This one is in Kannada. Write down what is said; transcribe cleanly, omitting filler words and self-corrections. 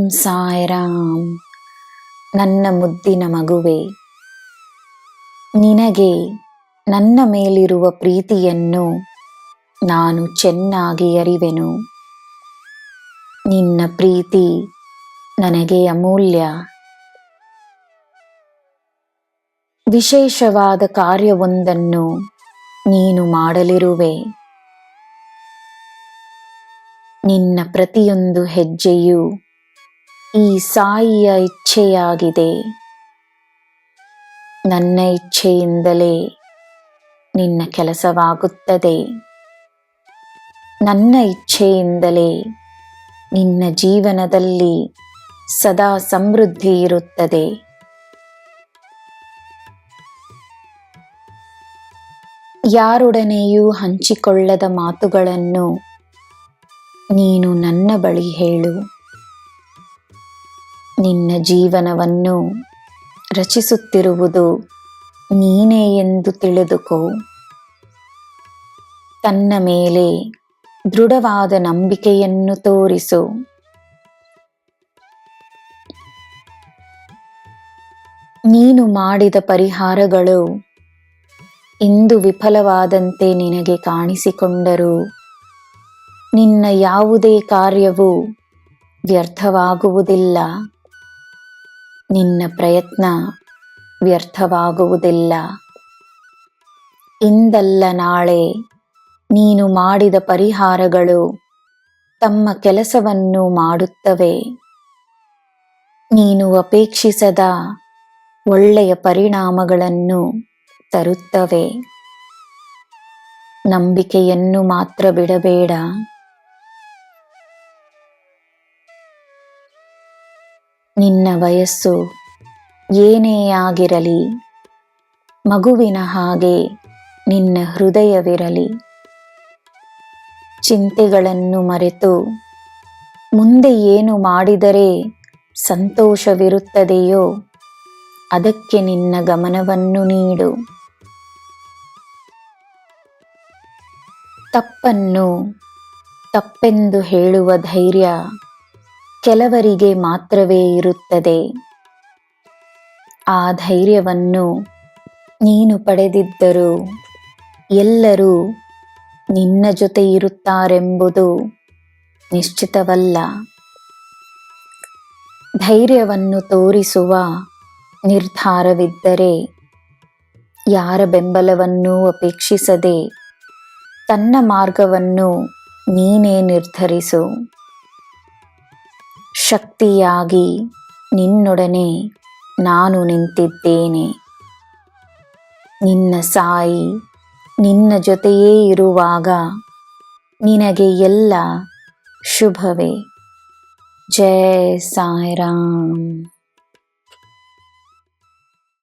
ಸಾಯಿರಾಮ್. ನನ್ನ ಮುದ್ದಿನ ಮಗುವೆ, ನಿನಗೆ ನನ್ನ ಮೇಲಿರುವ ಪ್ರೀತಿಯನ್ನು ನಾನು ಚೆನ್ನಾಗಿ ಅರಿವೆನು. ನಿನ್ನ ಪ್ರೀತಿ ನನಗೆ ಅಮೂಲ್ಯ. ವಿಶೇಷವಾದ ಕಾರ್ಯವೊಂದನ್ನು ನೀನು ಮಾಡಲಿರುವೆ. ನಿನ್ನ ಪ್ರತಿಯೊಂದು ಹೆಜ್ಜೆಯೂ ಈ ಸಾಯಿಯ ಇಚ್ಛೆಯಾಗಿದೆ. ನನ್ನ ಇಚ್ಛೆಯಿಂದಲೇ ನಿನ್ನ ಕೆಲಸವಾಗುತ್ತದೆ. ನನ್ನ ಇಚ್ಛೆಯಿಂದಲೇ ನಿನ್ನ ಜೀವನದಲ್ಲಿ ಸದಾ ಸಮೃದ್ಧಿ ಇರುತ್ತದೆ. ಯಾರೊಡನೆಯೂ ಹಂಚಿಕೊಳ್ಳದ ಮಾತುಗಳನ್ನು ನೀನು ನನ್ನ ಬಳಿ ಹೇಳು. ನಿನ್ನ ಜೀವನವನ್ನು ರಚಿಸುತ್ತಿರುವುದು ನೀನೇ ಎಂದು ತಿಳಿದುಕೋ. ತನ್ನ ಮೇಲೆ ದೃಢವಾದ ನಂಬಿಕೆಯನ್ನು ತೋರಿಸು. ನೀನು ಮಾಡಿದ ಪರಿಹಾರಗಳು ಇಂದು ವಿಫಲವಾದಂತೆ ನಿನಗೆ ಕಾಣಿಸಿಕೊಂಡರೂ ನಿನ್ನ ಯಾವುದೇ ಕಾರ್ಯವೂ ವ್ಯರ್ಥವಾಗುವುದಿಲ್ಲ. ನಿನ್ನ ಪ್ರಯತ್ನ ವ್ಯರ್ಥವಾಗುವುದಿಲ್ಲ. ಇಂದಲ್ಲ ನಾಳೆ ನೀನು ಮಾಡಿದ ಪರಿಹಾರಗಳು ತಮ್ಮ ಕೆಲಸವನ್ನು ಮಾಡುತ್ತವೆ. ನೀನು ಅಪೇಕ್ಷಿಸದ ಒಳ್ಳೆಯ ಪರಿಣಾಮಗಳನ್ನು ತರುತ್ತವೆ. ನಂಬಿಕೆಯನ್ನು ಮಾತ್ರ ಬಿಡಬೇಡ. ನಿನ್ನ ವಯಸ್ಸು ಏನೇ ಆಗಿರಲಿ, ಮಗುವಿನ ಹಾಗೆ ನಿನ್ನ ಹೃದಯವಿರಲಿ. ಚಿಂತೆಗಳನ್ನು ಮರೆತು ಮುಂದೆ ಏನು ಮಾಡಿದರೆ ಸಂತೋಷವಿರುತ್ತದೆಯೋ ಅದಕ್ಕೆ ನಿನ್ನ ಗಮನವನ್ನು ನೀಡು. ತಪ್ಪನ್ನು ತಪ್ಪೆಂದು ಹೇಳುವ ಧೈರ್ಯ ಕೆಲವರಿಗೆ ಮಾತ್ರವೇ ಇರುತ್ತದೆ. ಆ ಧೈರ್ಯವನ್ನು ನೀನು ಪಡೆದಿದ್ದರೂ ಎಲ್ಲರೂ ನಿನ್ನ ಜೊತೆ ಇರುತ್ತಾರೆಂಬುದು ನಿಶ್ಚಿತವಲ್ಲ. ಧೈರ್ಯವನ್ನು ತೋರಿಸುವ ನಿರ್ಧಾರವಿದ್ದರೆ ಯಾರ ಬೆಂಬಲವನ್ನೂ ಅಪೇಕ್ಷಿಸದೆ ತನ್ನ ಮಾರ್ಗವನ್ನು ನೀನೇ ನಿರ್ಧರಿಸು. ಶಕ್ತಿಯಾಗಿ ನಿನ್ನೊಡನೆ ನಾನು ನಿಂತಿದ್ದೇನೆ. ನಿನ್ನ ಸಾಯಿ ನಿನ್ನ ಜೊತೆಯೇ ಇರುವಾಗ ನಿನಗೆ ಎಲ್ಲ ಶುಭವೇ. ಜೈ ಸಾಯಿರಾಮ್.